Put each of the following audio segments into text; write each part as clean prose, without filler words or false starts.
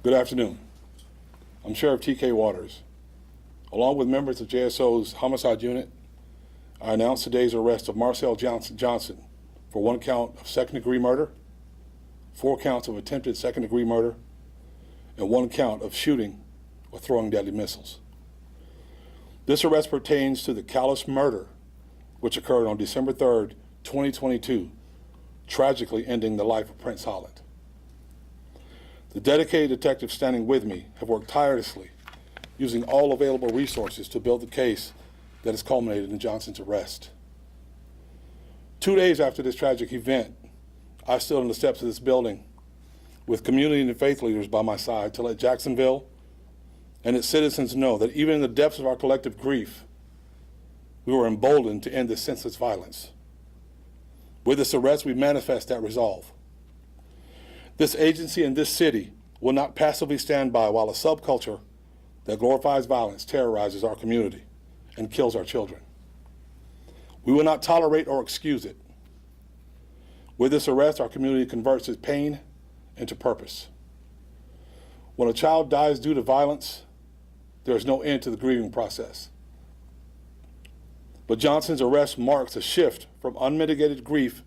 Good afternoon. I'm Sheriff T.K. Waters. Along with members of JSO's homicide unit, I announce today's arrest of Marcel Johnson for 1 count of second-degree murder, 4 counts of attempted second-degree murder, and 1 count of shooting or throwing deadly missiles. This arrest pertains to the callous murder which occurred on December 3rd, 2022, tragically ending the life of Prince Holland. The dedicated detectives standing with me have worked tirelessly, using all available resources to build the case that has culminated in Johnson's arrest. 2 days after this tragic event, I stood on the steps of this building with community and faith leaders by my side to let Jacksonville and its citizens know that even in the depths of our collective grief, we were emboldened to end this senseless violence. With this arrest, we manifest that resolve. This agency and this city will not passively stand by while a subculture that glorifies violence terrorizes our community and kills our children. We will not tolerate or excuse it. With this arrest, our community converts its pain into purpose. When a child dies due to violence, there is no end to the grieving process. But Johnson's arrest marks a shift from unmitigated grief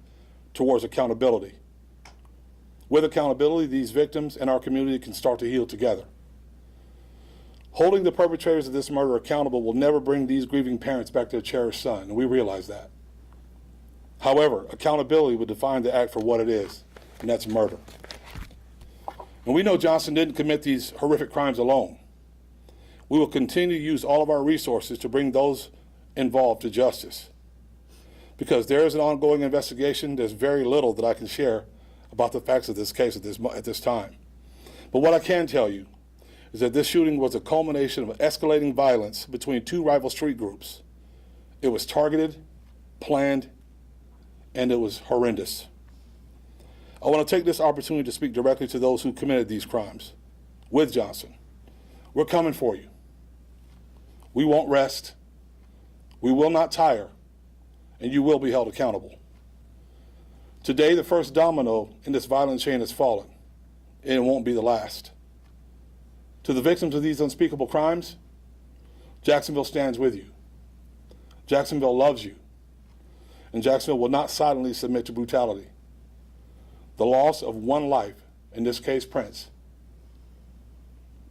towards accountability. With accountability, these victims and our community can start to heal together. Holding the perpetrators of this murder accountable will never bring these grieving parents back to their cherished son, and we realize that. However, accountability will define the act for what it is, and that's murder. And we know Johnson didn't commit these horrific crimes alone. We will continue to use all of our resources to bring those involved to justice. Because there is an ongoing investigation, there's very little that I can share about the facts of this case at this time. But what I can tell you is that this shooting was a culmination of escalating violence between 2 rival street groups. It was targeted, planned, and it was horrendous. I want to take this opportunity to speak directly to those who committed these crimes with Johnson. We're coming for you. We won't rest. We will not tire, and you will be held accountable. Today, the first domino in this violent chain has fallen, and it won't be the last. To the victims of these unspeakable crimes, Jacksonville stands with you. Jacksonville loves you, and Jacksonville will not silently submit to brutality. The loss of 1 life, in this case Prince,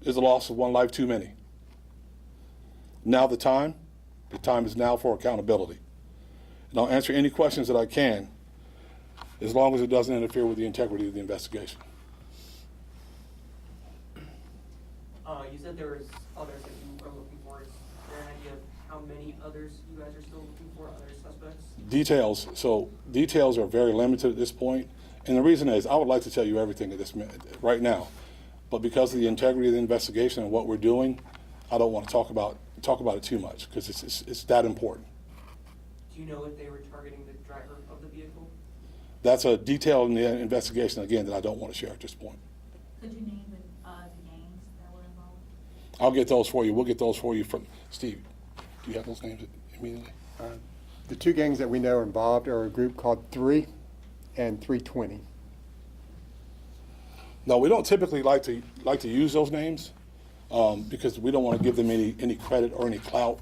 is the loss of 1 life too many. Now the time is now for accountability. And I'll answer any questions that I can, as long as it doesn't interfere with the integrity of the investigation. You said there was others that you are looking for. Is there an idea of how many others you guys are still looking for, other suspects? Details are very limited at this point. And the reason is, I would like to tell you everything at this minute, right now. But because of the integrity of the investigation and what we're doing, I don't want to talk about it too much, because it's that important. Do you know if they were targeting the driver of the vehicle? That's a detail in the investigation, again, that I don't want to share at this point. Could you name the gangs that were involved? I'll get those for you. We'll get those for you from Steve. Do you have those names immediately? The 2 gangs that we know are involved are a group called 3 and 320. No, we don't typically like to use those names because we don't want to give them any credit or any clout.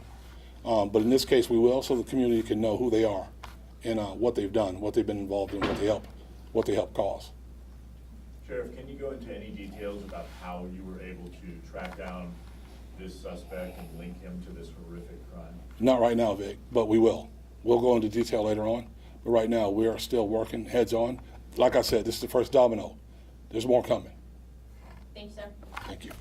But in this case, we will, so the community can know who they are and what they've done, what they've been involved in, what they help cause. Sheriff, can you go into any details about how you were able to track down this suspect and link him to this horrific crime? Not right now, Vic, but we will. We'll go into detail later on. But right now, we are still working heads on. Like I said, this is the first domino. There's more coming. Thank you, sir. Thank you.